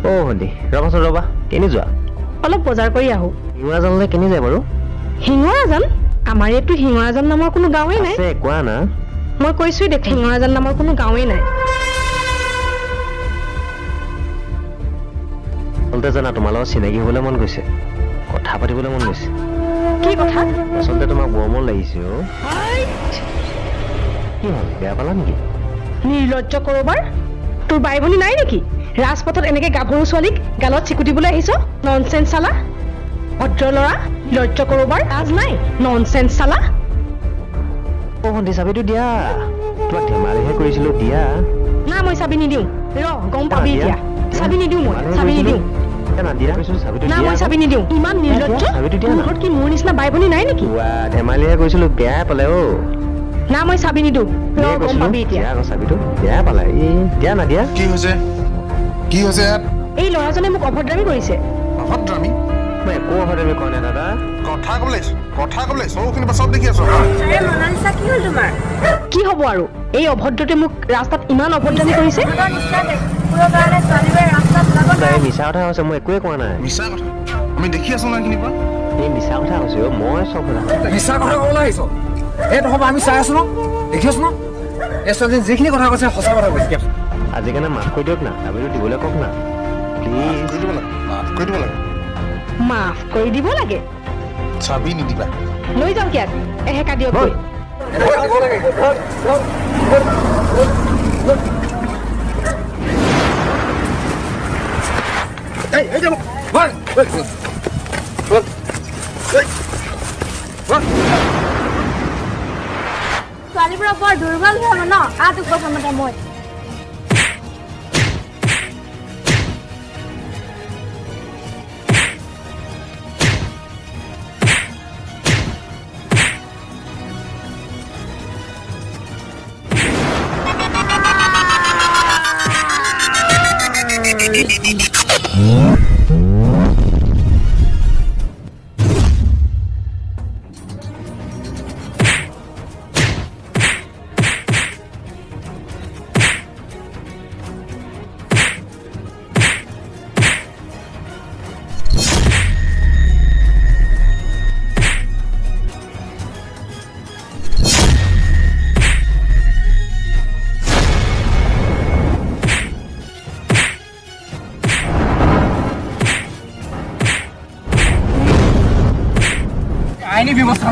অ' ভণ্টি ৰ'বাচোন ৰ'বা কেনি যোৱা অলপ বজাৰ কৰি আহো শিঙৰাজানলৈ কেনি যায় বাৰু শিঙৰাজান আমাৰ ইয়াততো শিঙৰাজান নামৰ কোনো গাঁৱেই নাই আছে কোৱা না মই কৈছোৱেই দেখ শিঙৰাজান নামৰ কোনো গাঁৱেই নাই আচলতে জানা তোমাৰ লগত চিনাকি হ'বলৈ মন গৈছে কথা পাতিবলৈ মন গৈছে কি কথা আচলতে তোমাক বৰ মন লাগিছে অ' কি হ'ল বেয়া পালা নেকি নিৰ্লজ্জ কৰবাৰ তোৰ বাই ভনী নাই নেকি ৰাজপথত এনেকে গাভৰু ছোৱালীক গালত চিকুটিবলৈ আহিছ ননচেন্স চালা ভদ্ৰ ল'ৰা লজ্জ কৰবাৰ লাজ নাই ননচেন্স চালা অ' ভণ্টি চাবিটো দিয়া তোমাক ধেমালিহে কৰিছিলোঁ দিয়া না মই চাবি নিদিওঁ গম পাবি এতিয়া চাবি নিদিওঁ মই চাবি নিদিওঁ না মই চাবি নিদিওঁ ইমান নিৰ্লজ্জ তোৰ ঘৰত কি মোৰ নিচিনা বাই ভনী নাই নেকি ধেমালিহে কৰিছিলোঁ বেয়া পালে অ' না মই চাবি নিদিওঁ গম পাবি এতিয়া চাবিটো বেয়া পালে দিয়া না দিয়া কি হৈছে ইয়াত এই ল'ৰাজনে মোক অভদ্ৰামী কৰিছে অভদ্ৰামী মই একো অভদ্ৰামী কৰা নাই দাদা কথা ক'বলৈ চৌখিনি চব দেখি আছো কি হ'ব আৰু এই অভদ্ৰতে মোক ৰাস্তাত ইমান অভদ্ৰামী কৰিছে মিছা কথা কৈছে মই একোৱে কোৱা নাই মিছা কথা আমি দেখি আছো না এইখিনিৰ পৰা এই মিছা কথা কৈছে অ' মই চব মিছা কথা ক'বলৈ আহিছ এই নহ'ব আমি চাই আছো ন দেখি আছো ন এই ছোৱালীজনী যিখিনি কথা কৈছে সঁচা কথা কৈছে আজিকালি মাফ কৰি দিয়ক না চাবিটো দিবলৈ কওক না প্লিজ মাফ কৰি দিব লাগে চাবি নিদিবা লৈ যাওঁ কিয়াক এহেকা দিয়ক গৈ ছোৱালীবোৰৰ বৰ দুৰ্বল হয় ন তোক প্ৰথমতে মই আইনী ব্যৱস্থা